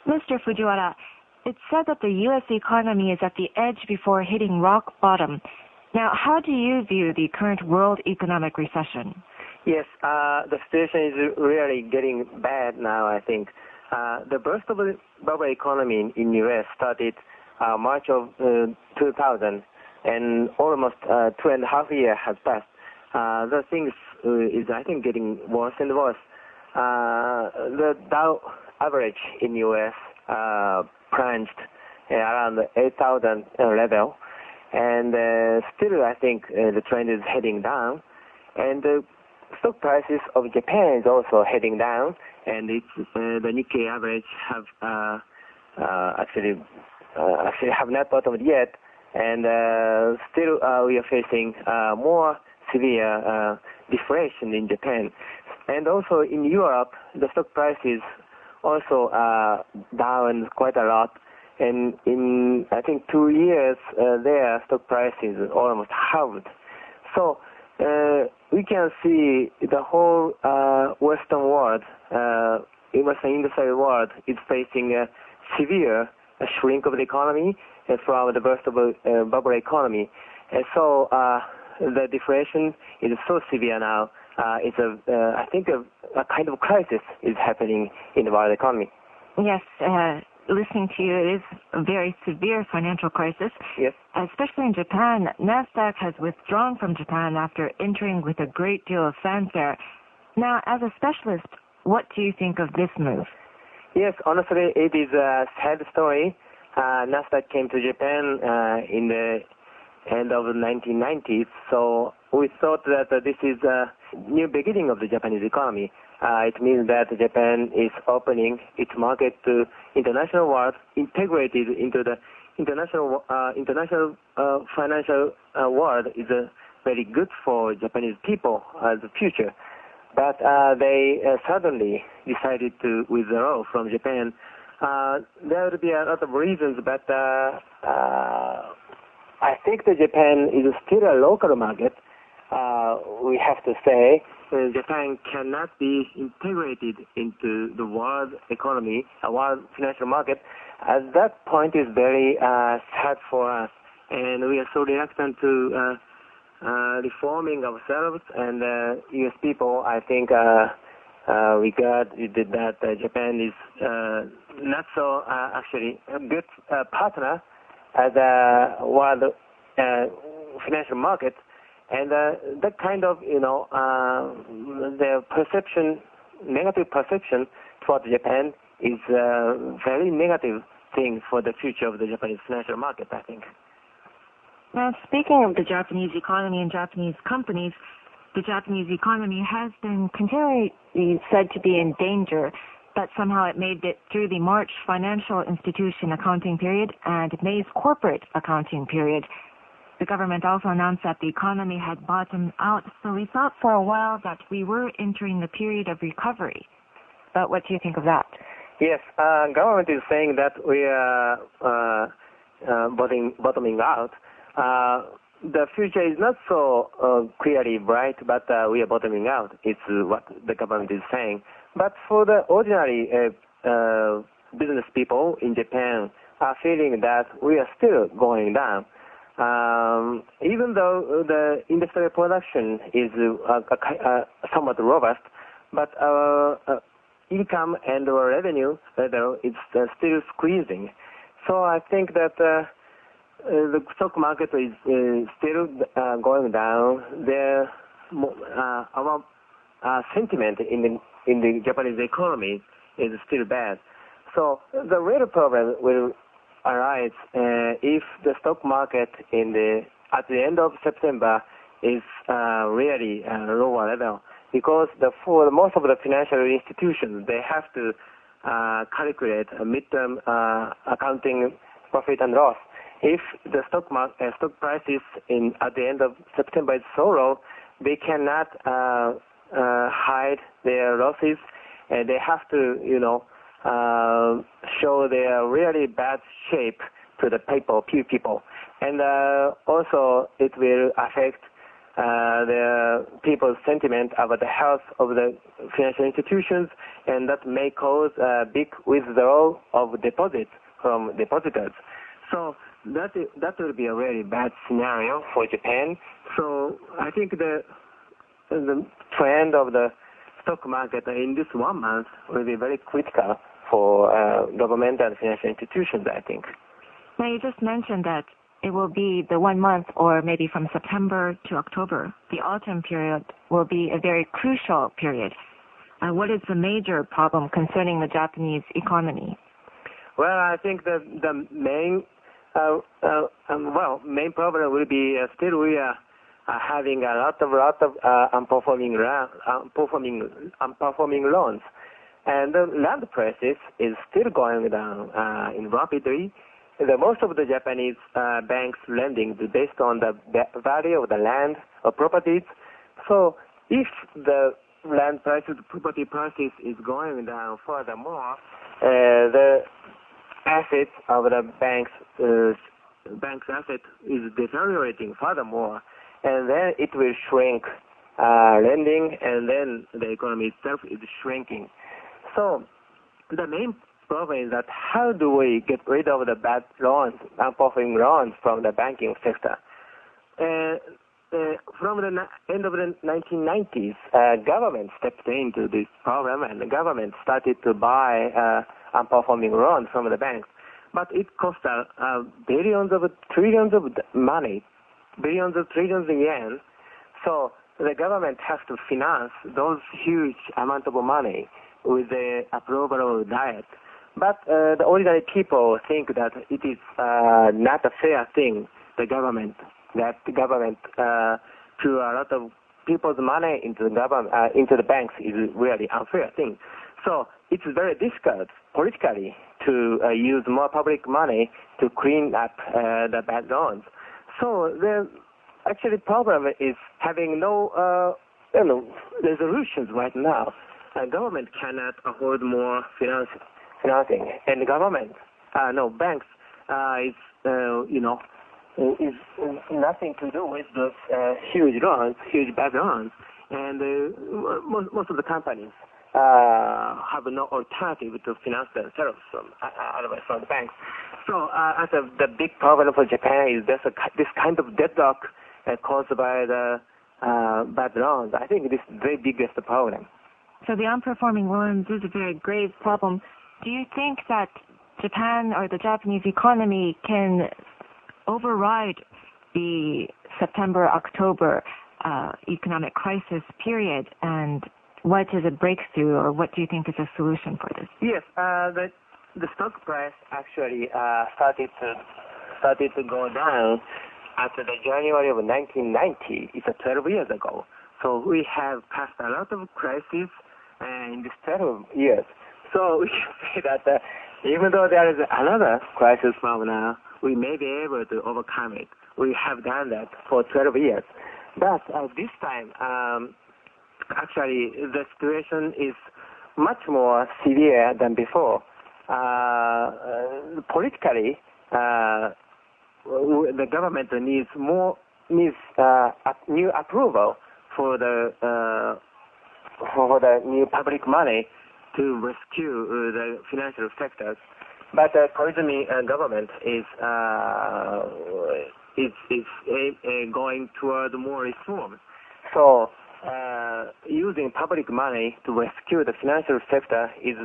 Mr. Fujiwara, it's said that the U.S. economy is at the edge before hitting rock bottom. Now, how do you view the current world economic recession? Yes, the situation is really getting bad now, I think. The burst of the bubble economy in U.S. started March of 2000, and almost 2.5 years has passed. The thing is, I think, getting worse and worse. The Dow average in U.S. plunged around the 8,000 level, and still I think the trend is heading down, and the stock prices of Japan is also heading down, and it's, the Nikkei average have actually have not bottomed yet, and still we are facing more severe deflation in Japan. And also in Europe, the stock prices also down quite a lot. And in, I think, 2 years, their stock prices almost halved. So we can see the whole Western world, Western industrial world, is facing a severe shrink of the economy from the burst of a bubble economy. And so the deflation is so severe now. It's I think a kind of crisis is happening in the world economy. Yes, listening to you, it is a very severe financial crisis. Yes. Especially in Japan, NASDAQ has withdrawn from Japan after entering with a great deal of fanfare. Now, as a specialist, what do you think of this move? Yes, honestly, it is a sad story. NASDAQ came to Japan in the end of the 1990s, so we thought that this is a new beginning of the Japanese economy. It means that Japan is opening its market to international world, integrated into the international financial world is very good for Japanese people as a future. But they suddenly decided to withdraw from Japan. There will be a lot of reasons, but I think that Japan is still a local market. We have to say Japan cannot be integrated into the world economy, a world financial market. That point is very sad for us, and we are so reluctant to reforming ourselves and U.S. people. I think regard that Japan is not so actually a good partner as a world financial market. And that kind of, the perception, negative perception toward Japan is a very negative thing for the future of the Japanese financial market, I think. Now, speaking of the Japanese economy and Japanese companies, the Japanese economy has been continually said to be in danger, but somehow it made it through the March financial institution accounting period and May's corporate accounting period. The government also announced that the economy had bottomed out, so we thought for a while that we were entering the period of recovery. But what do you think of that? Yes, government is saying that we are bottoming out. The future is not so clearly bright, but we are bottoming out. It's what the government is saying. But for the ordinary business people in Japan are feeling that we are still going down. Even though the industrial production is somewhat robust, but our income and our revenue level is still squeezing. So I think that the stock market is still going down. Our sentiment in the Japanese economy is still bad. So the real problem will arise if the stock market at the end of September is really lower level, because for most of the financial institutions, they have to calculate a midterm accounting profit and loss. If the stock prices at the end of September is so low, they cannot hide their losses, and they have to, show their really bad shape to the few people. And also it will affect the people's sentiment about the health of the financial institutions, and that may cause a big withdrawal of deposits from depositors. So that will be a very bad scenario for Japan. So I think the trend of the stock market in this 1 month will be very critical for government and financial institutions, I think. Now, you just mentioned that it will be the 1 month, or maybe from September to October. The autumn period will be a very crucial period. What is the major problem concerning the Japanese economy? Well, I think the main main problem will be still we are having a lot of unperforming loans, and the land prices is still going down in rapidly. Most of the Japanese banks lending is based on the value of the land or properties. So if the land prices, property prices is going down furthermore, the assets of the bank's asset is deteriorating furthermore, and then it will shrink lending, and then the economy itself is shrinking. So the main problem is that how do we get rid of the bad loans, unperforming loans from the banking sector? From the end of the 1990s, government stepped into this problem, and the government started to buy unperforming loans from the banks. But it cost billions of trillions of money, billions of trillions of yen. So the government has to finance those huge amount of money with the approval of diet. But the ordinary people think that it is not a fair thing. The government threw a lot of people's money into the banks is really unfair thing. So it's very difficult politically to use more public money to clean up the bad loans. So the actually problem is having no resolutions right now. Government cannot afford more financing, and the government, banks is nothing to do with those huge bad loans, and most of the companies have no alternative to finance themselves from the banks. So the big problem for Japan is this kind of deadlock caused by the bad loans. I think this is the very biggest problem. So the unperforming loans is a very grave problem. Do you think that Japan or the Japanese economy can override the September-October economic crisis period, and what is a breakthrough, or what do you think is a solution for this? Yes, the stock price actually started to go down after the January of 1990. It's 12 years ago. So we have passed a lot of crises in these 12 years. So we can say that even though there is another crisis from now, we may be able to overcome it. We have done that for 12 years. But this time, actually, the situation is much more severe than before. Politically, the government needs new approval for the new public money to rescue the financial sectors. But the Koizumi government is going toward more reforms. So using public money to rescue the financial sector is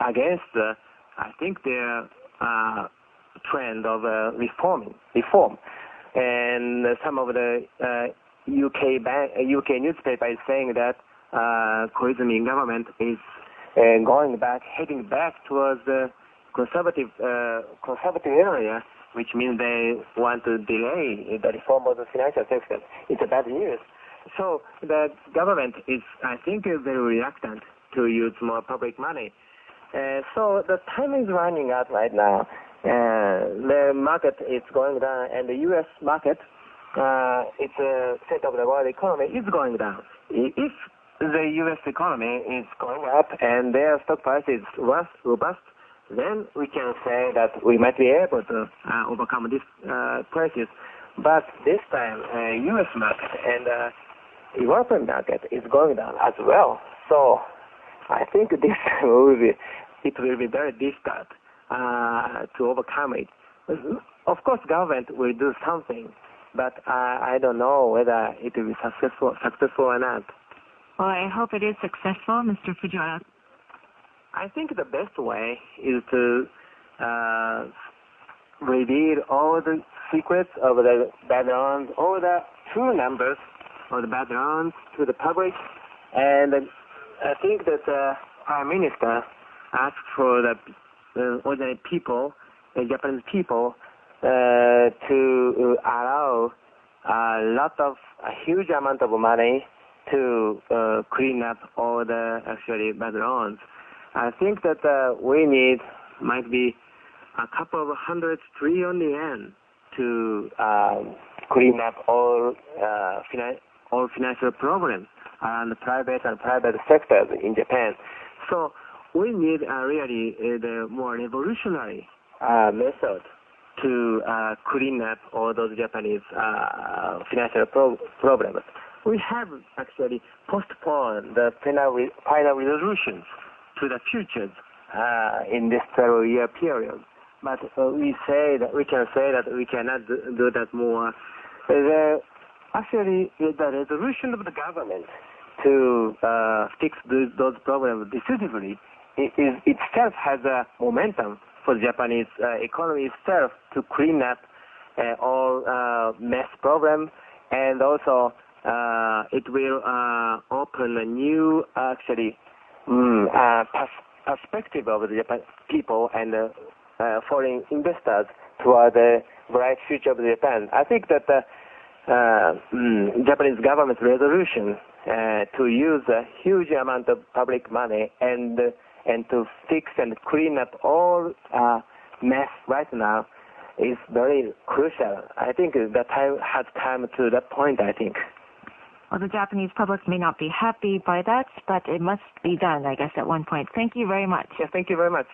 against, I think, their trend of reform. And some of the UK newspaper is saying that Koizumi government is heading back towards the conservative area, which means they want to delay the reform of the financial sector. It's a bad news. So the government is, I think, very reluctant to use more public money. So the time is running out right now. The market is going down, and the U.S. market, it's a set of the world economy, is going down. If the U.S. economy is going up and their stock price is robust, then we can say that we might be able to overcome this crisis. But this time, U.S. market and European market is going down as well. So I think this time it will be very difficult to overcome it. Of course, government will do something, but I don't know whether it will be successful or not. Well, I hope it is successful, Mr. Fujiwara. I think the best way is to reveal all the secrets of the background, all the true numbers of the background to the public. And I think that the Prime Minister asked for the ordinary people, the Japanese people, to allow a huge amount of money to clean up all the actually backgrounds. I think that might be a couple of 100 trillion yen to clean up all financial problems and private sectors in Japan. So we need really the more revolutionary method to clean up all those Japanese financial problems. We have actually postponed the final resolutions to the future in this 12-year period. But we can say that we cannot do that more. Actually, the resolution of the government to fix those problems decisively itself has a momentum for the Japanese economy itself to clean up all mess problems, and also it will open a new perspective of the Japan people and foreign investors toward the bright future of Japan. I think that Japanese government resolution to use a huge amount of public money and to fix and clean up all mess right now is very crucial. I think the time has come to that point, I think. Well, the Japanese public may not be happy by that, but it must be done, I guess, at one point. Thank you very much. Yeah, thank you very much.